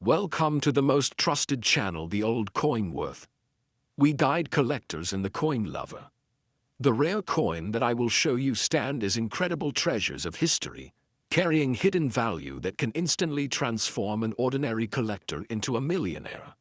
Welcome to the most trusted channel, the Old Coin Worth. We guide collectors and the coin lover. The rare coin that I will show you stand as incredible treasures of history, carrying hidden value that can instantly transform an ordinary collector into a millionaire.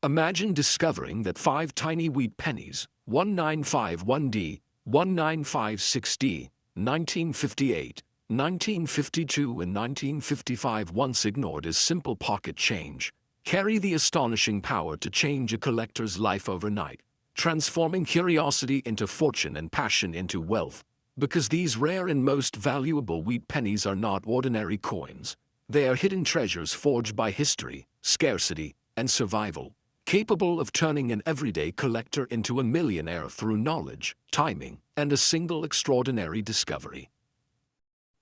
Imagine discovering that 5 tiny wheat pennies, 1951D, 1956D, 1958, 1952 and 1955, once ignored as simple pocket change, carry the astonishing power to change a collector's life overnight, transforming curiosity into fortune and passion into wealth. Because these rare and most valuable wheat pennies are not ordinary coins, they are hidden treasures forged by history, scarcity, and survival, capable of turning an everyday collector into a millionaire through knowledge, timing, and a single extraordinary discovery.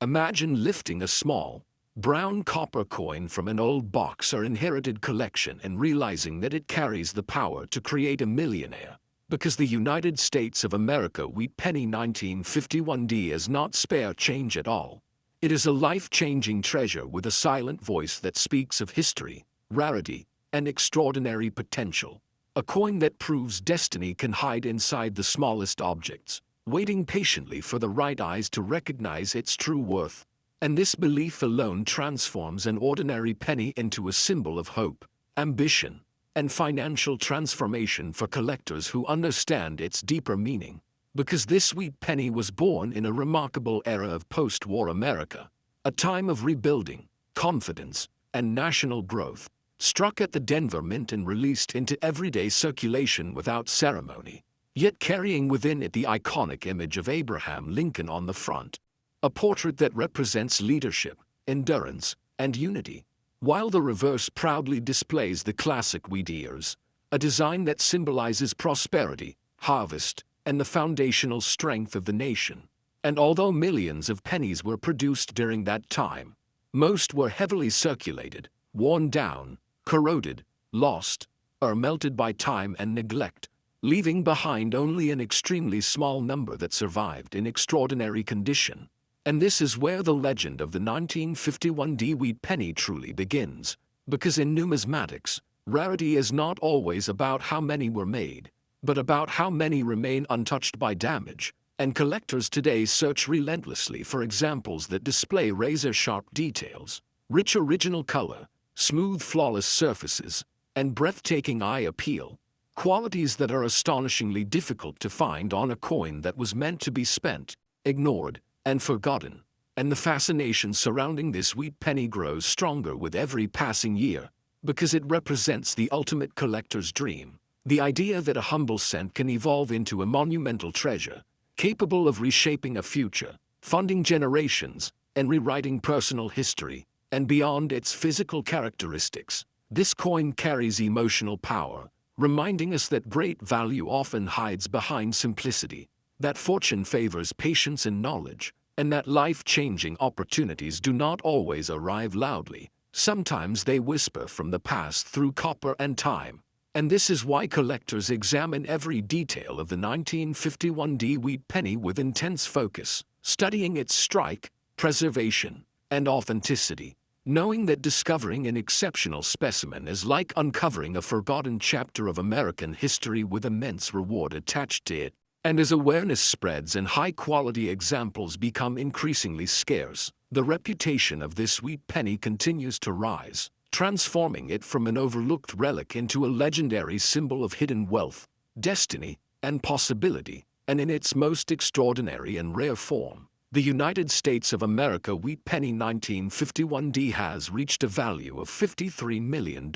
Imagine lifting a small, brown copper coin from an old box or inherited collection and realizing that it carries the power to create a millionaire. Because the United States of America wheat penny 1951D is not spare change at all. It is a life-changing treasure with a silent voice that speaks of history, rarity, and extraordinary potential. A coin that proves destiny can hide inside the smallest objects, waiting patiently for the right eyes to recognize its true worth. And this belief alone transforms an ordinary penny into a symbol of hope, ambition, and financial transformation for collectors who understand its deeper meaning. Because this wheat penny was born in a remarkable era of post-war America, a time of rebuilding, confidence, and national growth, struck at the Denver Mint and released into everyday circulation without ceremony, yet carrying within it the iconic image of Abraham Lincoln on the front, a portrait that represents leadership, endurance, and unity, while the reverse proudly displays the classic wheat ears, a design that symbolizes prosperity, harvest, and the foundational strength of the nation. And although millions of pennies were produced during that time, most were heavily circulated, worn down, corroded, lost, or melted by time and neglect, leaving behind only an extremely small number that survived in extraordinary condition. And this is where the legend of the 1951D wheat penny truly begins, because in numismatics, rarity is not always about how many were made, but about how many remain untouched by damage, and collectors today search relentlessly for examples that display razor-sharp details, rich original color, smooth flawless surfaces, and breathtaking eye appeal, qualities that are astonishingly difficult to find on a coin that was meant to be spent, ignored, and forgotten. And the fascination surrounding this wheat penny grows stronger with every passing year, because it represents the ultimate collector's dream, the idea that a humble cent can evolve into a monumental treasure, capable of reshaping a future, funding generations, and rewriting personal history. And beyond its physical characteristics, this coin carries emotional power, reminding us that great value often hides behind simplicity, that fortune favors patience and knowledge, and that life-changing opportunities do not always arrive loudly. Sometimes they whisper from the past through copper and time. And this is why collectors examine every detail of the 1951D wheat penny with intense focus, studying its strike, preservation, and authenticity, knowing that discovering an exceptional specimen is like uncovering a forgotten chapter of American history with immense reward attached to it. And as awareness spreads and high-quality examples become increasingly scarce, the reputation of this wheat penny continues to rise, transforming it from an overlooked relic into a legendary symbol of hidden wealth, destiny, and possibility. And in its most extraordinary and rare form, the United States of America wheat penny 1951D has reached a value of $53 million.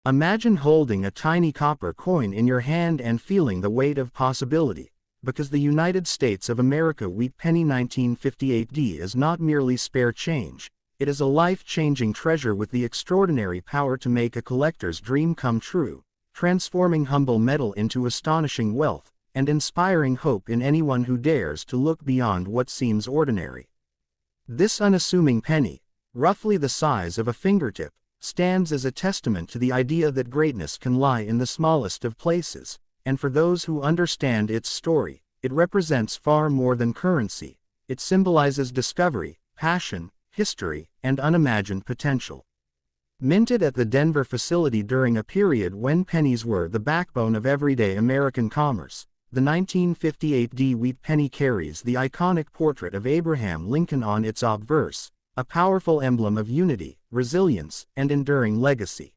Imagine holding a tiny copper coin in your hand and feeling the weight of possibility, because the United States of America wheat penny 1958D is not merely spare change, it is a life-changing treasure with the extraordinary power to make a collector's dream come true, transforming humble metal into astonishing wealth, and inspiring hope in anyone who dares to look beyond what seems ordinary. This unassuming penny, roughly the size of a fingertip, stands as a testament to the idea that greatness can lie in the smallest of places, and for those who understand its story, it represents far more than currency. It symbolizes discovery, passion, history, and unimagined potential. Minted at the Denver facility during a period when pennies were the backbone of everyday American commerce, the 1958 D wheat penny carries the iconic portrait of Abraham Lincoln on its obverse, a powerful emblem of unity, resilience, and enduring legacy.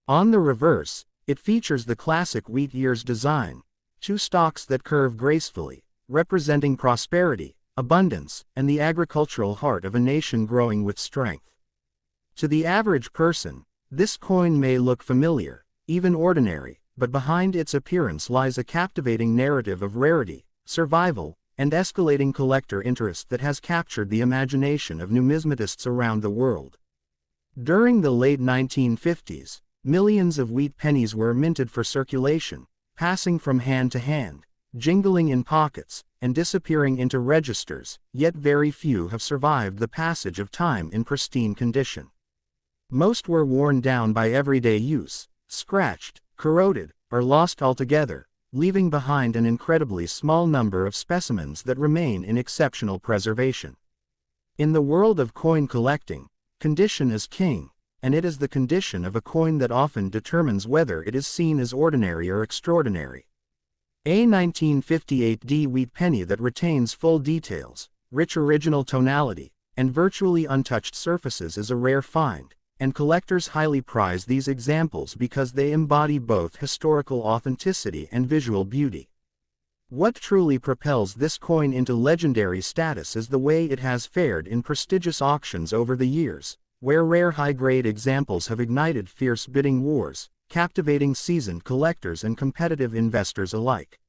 On the reverse, it features the classic wheat ears design, two stalks that curve gracefully, representing prosperity, abundance, and the agricultural heart of a nation growing with strength. To the average person, this coin may look familiar, even ordinary, but behind its appearance lies a captivating narrative of rarity, survival, and escalating collector interest that has captured the imagination of numismatists around the world. During the late 1950s, millions of wheat pennies were minted for circulation, passing from hand to hand, jingling in pockets, and disappearing into registers, yet very few have survived the passage of time in pristine condition. Most were worn down by everyday use, scratched, corroded, or lost altogether, leaving behind an incredibly small number of specimens that remain in exceptional preservation. In the world of coin collecting, condition is king, and it is the condition of a coin that often determines whether it is seen as ordinary or extraordinary. A 1958 D wheat penny that retains full details, rich original tonality, and virtually untouched surfaces is a rare find, and collectors highly prize these examples because they embody both historical authenticity and visual beauty. What truly propels this coin into legendary status is the way it has fared in prestigious auctions over the years, where rare high-grade examples have ignited fierce bidding wars, captivating seasoned collectors and competitive investors alike.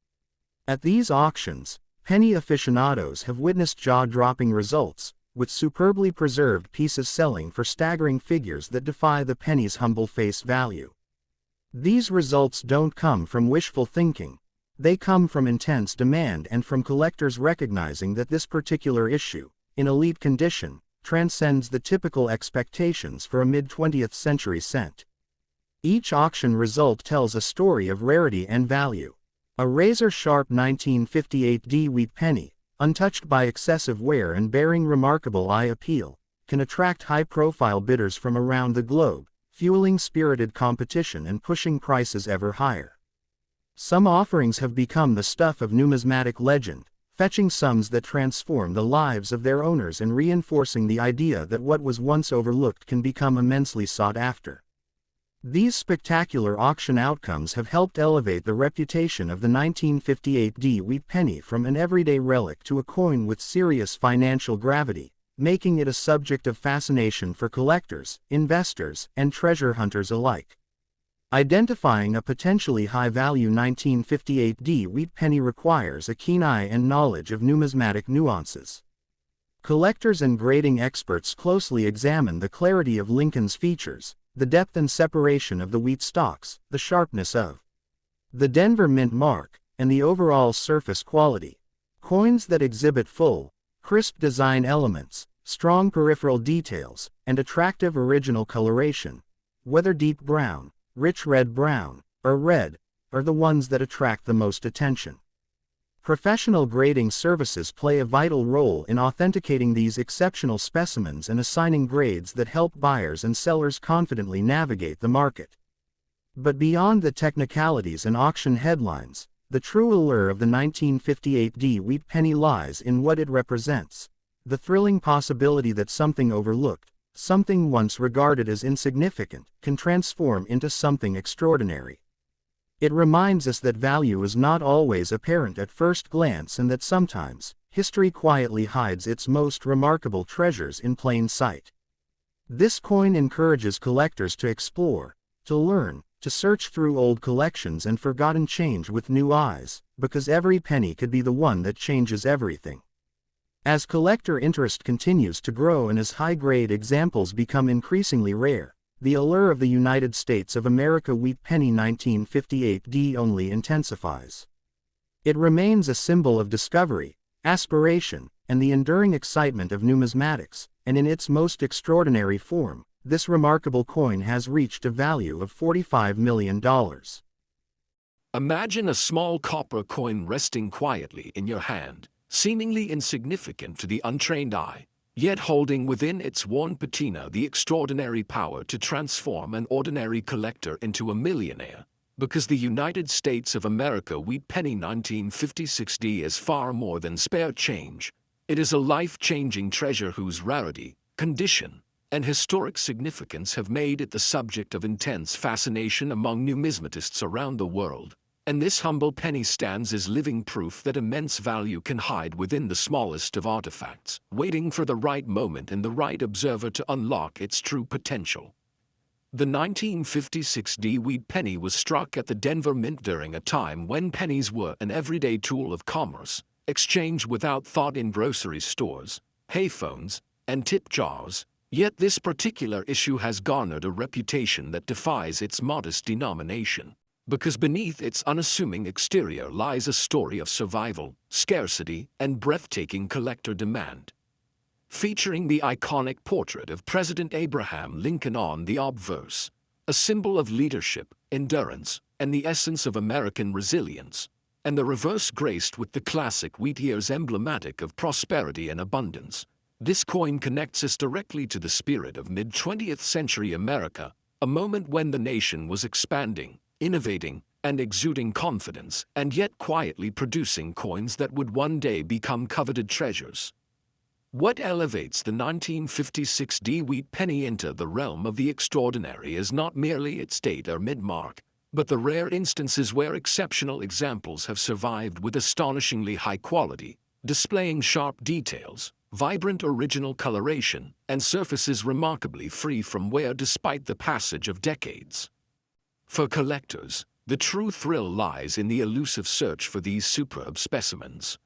At these auctions, penny aficionados have witnessed jaw-dropping results, with superbly preserved pieces selling for staggering figures that defy the penny's humble face value. These results don't come from wishful thinking. They come from intense demand and from collectors recognizing that this particular issue, in elite condition, transcends the typical expectations for a mid-20th century cent. Each auction result tells a story of rarity and value. A razor-sharp 1958 D wheat penny, untouched by excessive wear and bearing remarkable eye appeal, can attract high-profile bidders from around the globe, fueling spirited competition and pushing prices ever higher. Some offerings have become the stuff of numismatic legend, fetching sums that transform the lives of their owners and reinforcing the idea that what was once overlooked can become immensely sought after. These spectacular auction outcomes have helped elevate the reputation of the 1958 D wheat penny from an everyday relic to a coin with serious financial gravity, making it a subject of fascination for collectors, investors, and treasure hunters alike. Identifying a potentially high-value 1958 D wheat penny requires a keen eye and knowledge of numismatic nuances. Collectors and grading experts closely examine the clarity of Lincoln's features, the depth and separation of the wheat stalks, the sharpness of the Denver mint mark, and the overall surface quality. Coins that exhibit full, crisp design elements, strong peripheral details, and attractive original coloration, whether deep brown, rich red-brown, or red, are the ones that attract the most attention. Professional grading services play a vital role in authenticating these exceptional specimens and assigning grades that help buyers and sellers confidently navigate the market. But beyond the technicalities and auction headlines, the true allure of the 1958 D wheat penny lies in what it represents: the thrilling possibility that something overlooked, something once regarded as insignificant, can transform into something extraordinary. It reminds us that value is not always apparent at first glance and that sometimes, history quietly hides its most remarkable treasures in plain sight. This coin encourages collectors to explore, to learn, to search through old collections and forgotten change with new eyes, because every penny could be the one that changes everything. As collector interest continues to grow and as high-grade examples become increasingly rare, the allure of the United States of America wheat penny 1958 D only intensifies. It remains a symbol of discovery, aspiration, and the enduring excitement of numismatics, and in its most extraordinary form, this remarkable coin has reached a value of $45 million. Imagine a small copper coin resting quietly in your hand, seemingly insignificant to the untrained eye. yet holding within its worn patina the extraordinary power to transform an ordinary collector into a millionaire. Because the United States of America Wheat Penny 1956D is far more than spare change. It is a life-changing treasure whose rarity, condition, and historic significance have made it the subject of intense fascination among numismatists around the world. And this humble penny stands as living proof that immense value can hide within the smallest of artifacts, waiting for the right moment and the right observer to unlock its true potential. The 1956D Wheat Penny was struck at the Denver Mint during a time when pennies were an everyday tool of commerce, exchanged without thought in grocery stores, payphones, and tip jars. Yet this particular issue has garnered a reputation that defies its modest denomination, because beneath its unassuming exterior lies a story of survival, scarcity, and breathtaking collector demand. Featuring the iconic portrait of President Abraham Lincoln on the obverse, a symbol of leadership, endurance, and the essence of American resilience, and the reverse graced with the classic wheat ears emblematic of prosperity and abundance. This coin connects us directly to the spirit of mid-20th century America, a moment when the nation was expanding, innovating, and exuding confidence, and yet quietly producing coins that would one day become coveted treasures. What elevates the 1956D Wheat Penny into the realm of the extraordinary is not merely its date or mid-mark, but the rare instances where exceptional examples have survived with astonishingly high quality, displaying sharp details, vibrant original coloration, and surfaces remarkably free from wear despite the passage of decades. For collectors, the true thrill lies in the elusive search for these superb specimens.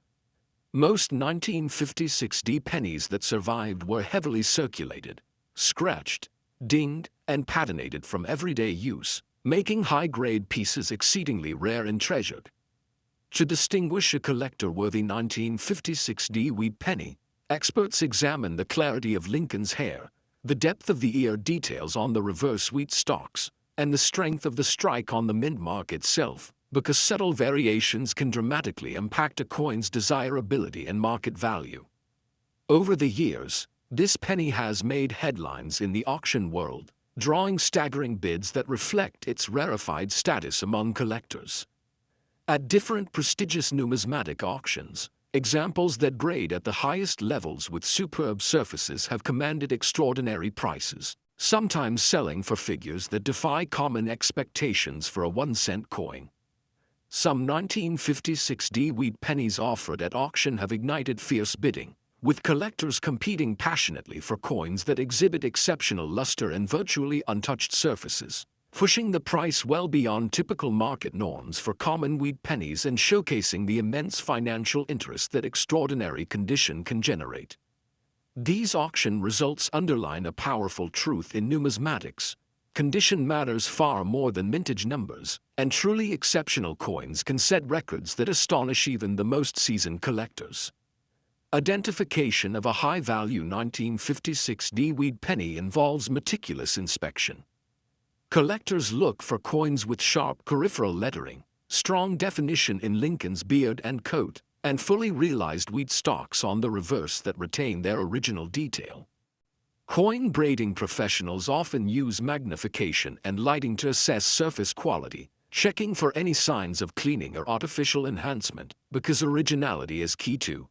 Most 1956D pennies that survived were heavily circulated, scratched, dinged, and patinated from everyday use, making high-grade pieces exceedingly rare and treasured. To distinguish a collector-worthy 1956D Wheat Penny, experts examine the clarity of Lincoln's hair, the depth of the ear details on the reverse wheat stalks, and the strength of the strike on the mint mark itself, because subtle variations can dramatically impact a coin's desirability and market value. Over the years, this penny has made headlines in the auction world, drawing staggering bids that reflect its rarefied status among collectors. At different prestigious numismatic auctions, examples that grade at the highest levels with superb surfaces have commanded extraordinary prices, sometimes selling for figures that defy common expectations for a 1-cent coin. Some 1956D wheat pennies offered at auction have ignited fierce bidding, with collectors competing passionately for coins that exhibit exceptional luster and virtually untouched surfaces, pushing the price well beyond typical market norms for common wheat pennies and showcasing the immense financial interest that extraordinary condition can generate. These auction results underline a powerful truth in numismatics. Condition matters far more than mintage numbers, and truly exceptional coins can set records that astonish even the most seasoned collectors. Identification of a high-value 1956D wheat penny involves meticulous inspection. Collectors look for coins with sharp peripheral lettering, strong definition in Lincoln's beard and coat, and fully realized wheat stalks on the reverse that retain their original detail. Coin braiding professionals often use magnification and lighting to assess surface quality, checking for any signs of cleaning or artificial enhancement, because originality is key to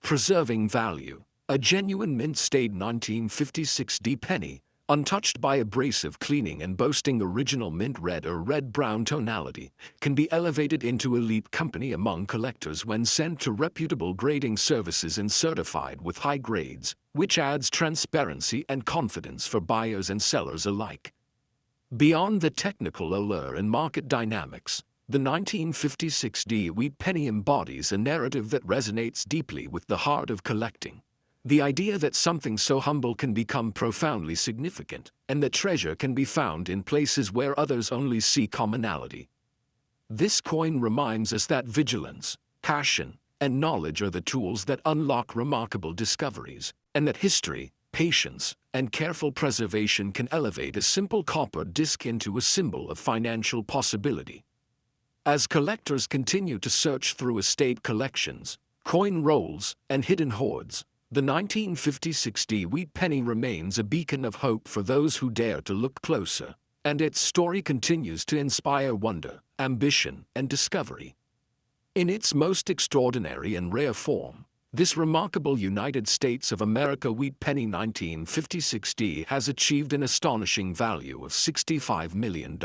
preserving value. A genuine mint-stayed 1956D penny, untouched by abrasive cleaning and boasting original mint red or red-brown tonality, can be elevated into elite company among collectors when sent to reputable grading services and certified with high grades, which adds transparency and confidence for buyers and sellers alike. Beyond the technical allure and market dynamics, the 1956D wheat penny embodies a narrative that resonates deeply with the heart of collecting. The idea that something so humble can become profoundly significant, and that treasure can be found in places where others only see commonality. This coin reminds us that vigilance, passion, and knowledge are the tools that unlock remarkable discoveries, and that history, patience, and careful preservation can elevate a simple copper disc into a symbol of financial possibility. As collectors continue to search through estate collections, coin rolls, and hidden hoards, The 1956 wheat penny remains a beacon of hope for those who dare to look closer, and its story continues to inspire wonder, ambition, and discovery. In its most extraordinary and rare form, this remarkable United States of America wheat penny 1956 has achieved an astonishing value of $65 million.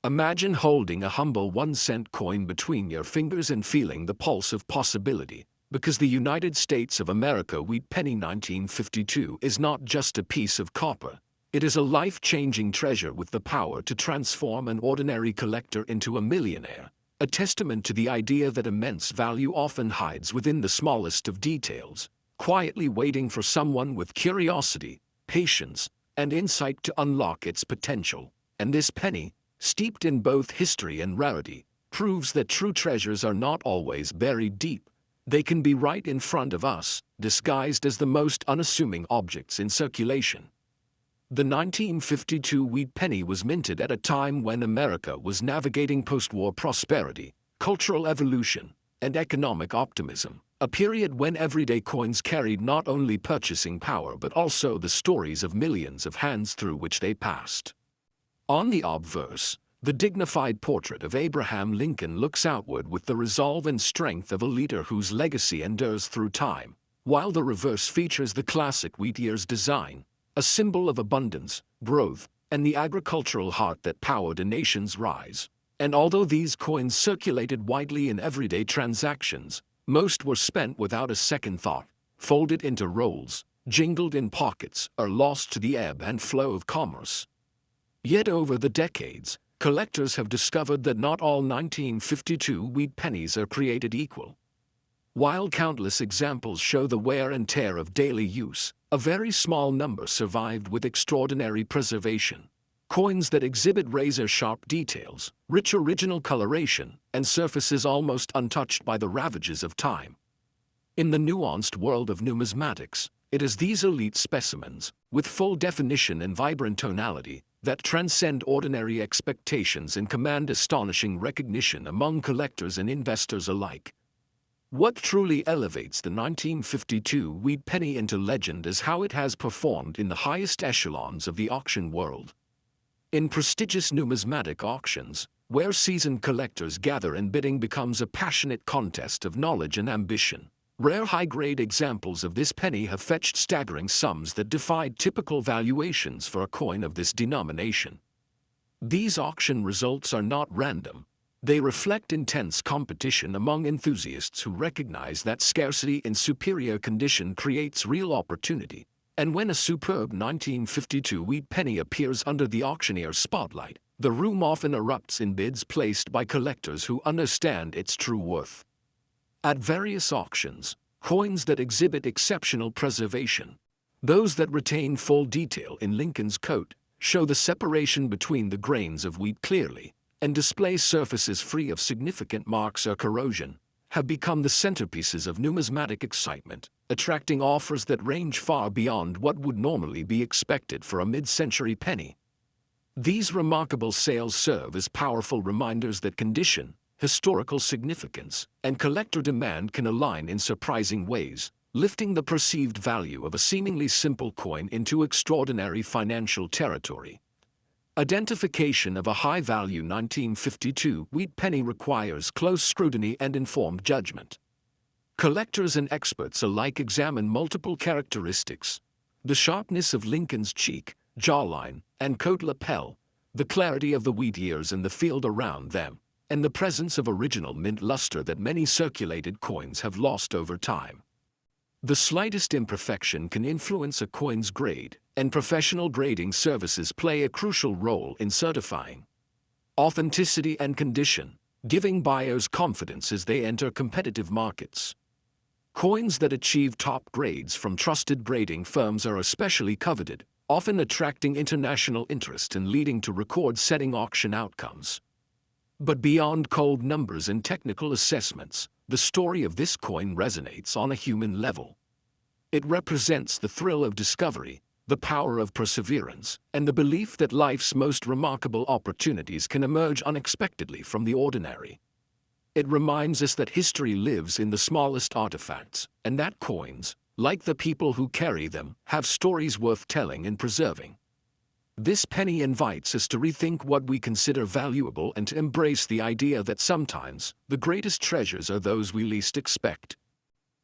Imagine holding a humble 1-cent coin between your fingers and feeling the pulse of possibility, because the United States of America wheat penny 1952 is not just a piece of copper. It is a life-changing treasure with the power to transform an ordinary collector into a millionaire, a testament to the idea that immense value often hides within the smallest of details, quietly waiting for someone with curiosity, patience, and insight to unlock its potential. And this penny, steeped in both history and rarity, proves that true treasures are not always buried deep. They can be right in front of us, disguised as the most unassuming objects in circulation. The 1952 wheat penny was minted at a time when America was navigating post-war prosperity, cultural evolution, and economic optimism, a period when everyday coins carried not only purchasing power but also the stories of millions of hands through which they passed. On the obverse, the dignified portrait of Abraham Lincoln looks outward with the resolve and strength of a leader whose legacy endures through time, while the reverse features the classic wheat ears design, a symbol of abundance, growth, and the agricultural heart that powered a nation's rise. And although these coins circulated widely in everyday transactions, most were spent without a second thought, folded into rolls, jingled in pockets, or lost to the ebb and flow of commerce. Yet over the decades, collectors have discovered that not all 1952 wheat pennies are created equal. While countless examples show the wear and tear of daily use, a very small number survived with extraordinary preservation. Coins that exhibit razor-sharp details, rich original coloration, and surfaces almost untouched by the ravages of time. In the nuanced world of numismatics, it is these elite specimens, with full definition and vibrant tonality, that transcend ordinary expectations and command astonishing recognition among collectors and investors alike. What truly elevates the 1952 wheat penny into legend is how it has performed in the highest echelons of the auction world. In prestigious numismatic auctions, where seasoned collectors gather and bidding becomes a passionate contest of knowledge and ambition, rare high-grade examples of this penny have fetched staggering sums that defied typical valuations for a coin of this denomination. These auction results are not random. They reflect intense competition among enthusiasts who recognize that scarcity in superior condition creates real opportunity. And when a superb 1952 wheat penny appears under the auctioneer's spotlight, the room often erupts in bids placed by collectors who understand its true worth. At various auctions, coins that exhibit exceptional preservation, those that retain full detail in Lincoln's coat, show the separation between the grains of wheat clearly, and display surfaces free of significant marks or corrosion, have become the centerpieces of numismatic excitement, attracting offers that range far beyond what would normally be expected for a mid-century penny. These remarkable sales serve as powerful reminders that condition, historical significance, and collector demand can align in surprising ways, lifting the perceived value of a seemingly simple coin into extraordinary financial territory. Identification of a high-value 1952 wheat penny requires close scrutiny and informed judgment. Collectors and experts alike examine multiple characteristics: the sharpness of Lincoln's cheek, jawline, and coat lapel, the clarity of the wheat ears and the field around them, and the presence of original mint luster that many circulated coins have lost over time. The slightest imperfection can influence a coin's grade, and professional grading services play a crucial role in certifying authenticity and condition, giving buyers confidence as they enter competitive markets. Coins that achieve top grades from trusted grading firms are especially coveted, often attracting international interest and leading to record-setting auction outcomes. But beyond cold numbers and technical assessments, the story of this coin resonates on a human level. It represents the thrill of discovery, the power of perseverance, and the belief that life's most remarkable opportunities can emerge unexpectedly from the ordinary. It reminds us that history lives in the smallest artifacts, and that coins, like the people who carry them, have stories worth telling and preserving. This penny invites us to rethink what we consider valuable and to embrace the idea that sometimes the greatest treasures are those we least expect.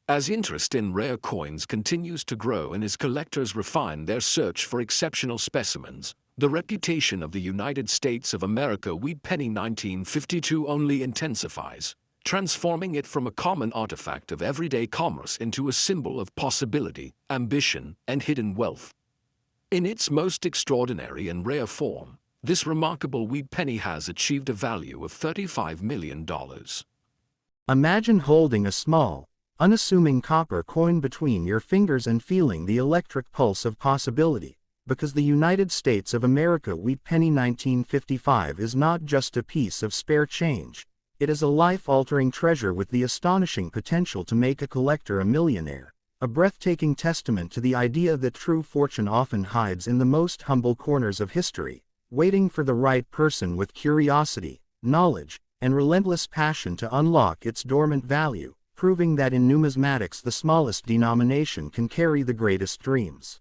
As interest in rare coins continues to grow and as collectors refine their search for exceptional specimens, the reputation of the United States of America wheat penny 1952 only intensifies, transforming it from a common artifact of everyday commerce into a symbol of possibility, ambition, and hidden wealth. In its most extraordinary and rare form, this remarkable wheat penny has achieved a value of $35 million. Imagine holding a small, unassuming copper coin between your fingers and feeling the electric pulse of possibility, because the United States of America wheat penny 1955 is not just a piece of spare change, it is a life-altering treasure with the astonishing potential to make a collector a millionaire. A breathtaking testament to the idea that true fortune often hides in the most humble corners of history, waiting for the right person with curiosity, knowledge, and relentless passion to unlock its dormant value, proving that in numismatics the smallest denomination can carry the greatest dreams.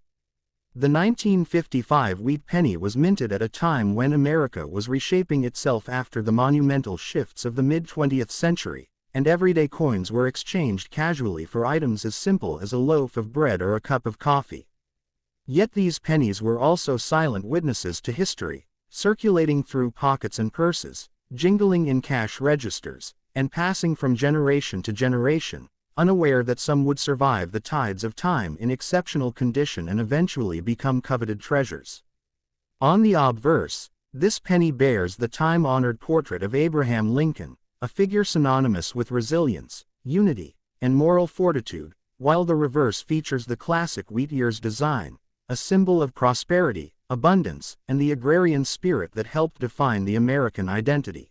The 1955 wheat penny was minted at a time when America was reshaping itself after the monumental shifts of the mid-20th century, and everyday coins were exchanged casually for items as simple as a loaf of bread or a cup of coffee. Yet these pennies were also silent witnesses to history, circulating through pockets and purses, jingling in cash registers, and passing from generation to generation, unaware that some would survive the tides of time in exceptional condition and eventually become coveted treasures. On the obverse, this penny bears the time-honored portrait of Abraham Lincoln, a figure synonymous with resilience, unity, and moral fortitude, while the reverse features the classic wheat ears design, a symbol of prosperity, abundance, and the agrarian spirit that helped define the American identity.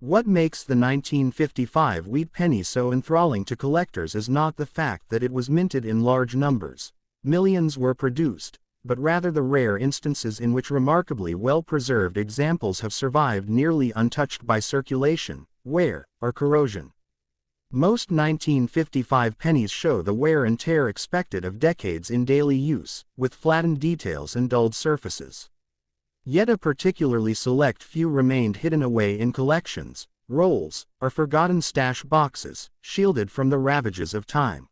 What makes the 1955 wheat penny so enthralling to collectors is not the fact that it was minted in large numbers, millions were produced, but rather the rare instances in which remarkably well-preserved examples have survived nearly untouched by circulation, wear, or corrosion. Most 1955 pennies show the wear and tear expected of decades in daily use, with flattened details and dulled surfaces. Yet a particularly select few remained hidden away in collections, rolls, or forgotten stash boxes, shielded from the ravages of time.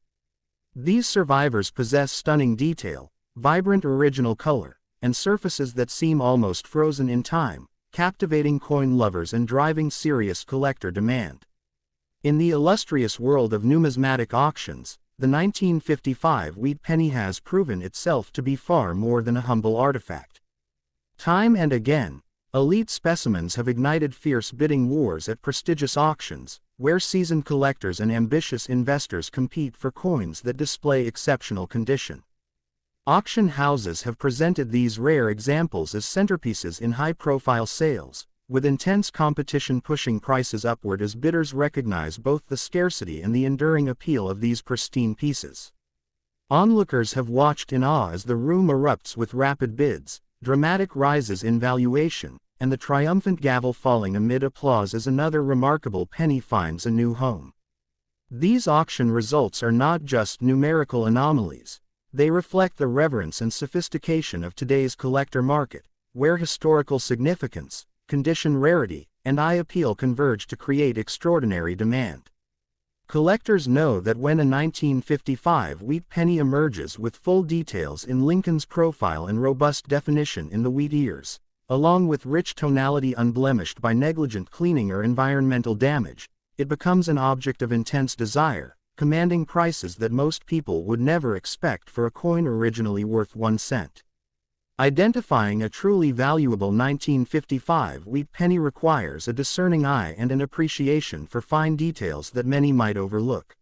These survivors possess stunning detail, vibrant original color, and surfaces that seem almost frozen in time, captivating coin lovers and driving serious collector demand. In the illustrious world of numismatic auctions, the 1955 wheat penny has proven itself to be far more than a humble artifact. Time and again, elite specimens have ignited fierce bidding wars at prestigious auctions, where seasoned collectors and ambitious investors compete for coins that display exceptional condition. Auction houses have presented these rare examples as centerpieces in high-profile sales, with intense competition pushing prices upward as bidders recognize both the scarcity and the enduring appeal of these pristine pieces. Onlookers have watched in awe as the room erupts with rapid bids, dramatic rises in valuation, and the triumphant gavel falling amid applause as another remarkable penny finds a new home. These auction results are not just numerical anomalies. They reflect the reverence and sophistication of today's collector market, where historical significance, condition rarity, and eye appeal converge to create extraordinary demand. Collectors know that when a 1955 wheat penny emerges with full details in Lincoln's profile and robust definition in the wheat ears, along with rich tonality unblemished by negligent cleaning or environmental damage, it becomes an object of intense desire, commanding prices that most people would never expect for a coin originally worth 1 cent. Identifying a truly valuable 1955 wheat penny requires a discerning eye and an appreciation for fine details that many might overlook.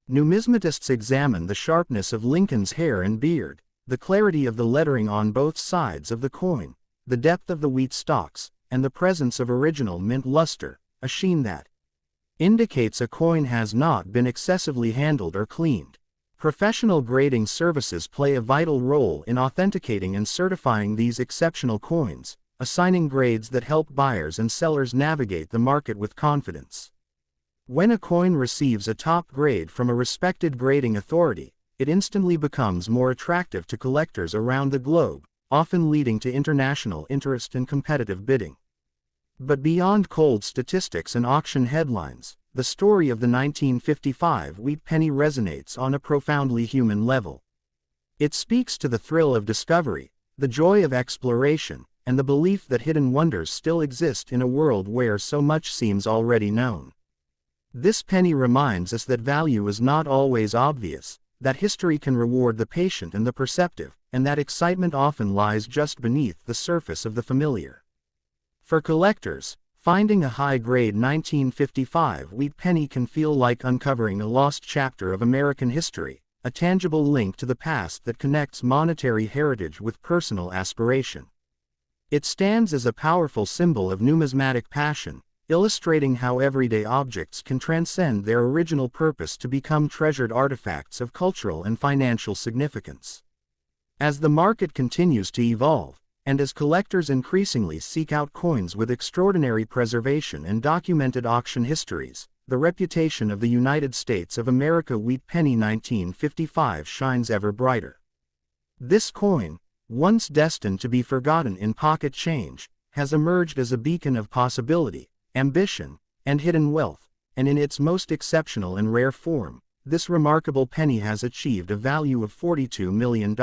Numismatists examine the sharpness of Lincoln's hair and beard, the clarity of the lettering on both sides of the coin, the depth of the wheat stalks, and the presence of original mint luster, a sheen that indicates a coin has not been excessively handled or cleaned. Professional grading services play a vital role in authenticating and certifying these exceptional coins, assigning grades that help buyers and sellers navigate the market with confidence. When a coin receives a top grade from a respected grading authority, it instantly becomes more attractive to collectors around the globe, often leading to international interest and competitive bidding. But beyond cold statistics and auction headlines, the story of the 1955 wheat penny resonates on a profoundly human level. It speaks to the thrill of discovery, the joy of exploration, and the belief that hidden wonders still exist in a world where so much seems already known. This penny reminds us that value is not always obvious, that history can reward the patient and the perceptive, and that excitement often lies just beneath the surface of the familiar. For collectors, finding a high-grade 1955 wheat penny can feel like uncovering a lost chapter of American history, a tangible link to the past that connects monetary heritage with personal aspiration. It stands as a powerful symbol of numismatic passion, illustrating how everyday objects can transcend their original purpose to become treasured artifacts of cultural and financial significance. As the market continues to evolve, and as collectors increasingly seek out coins with extraordinary preservation and documented auction histories, the reputation of the United States of America wheat penny 1955 shines ever brighter. This coin, once destined to be forgotten in pocket change, has emerged as a beacon of possibility, ambition, and hidden wealth, and in its most exceptional and rare form, this remarkable penny has achieved a value of $42 million.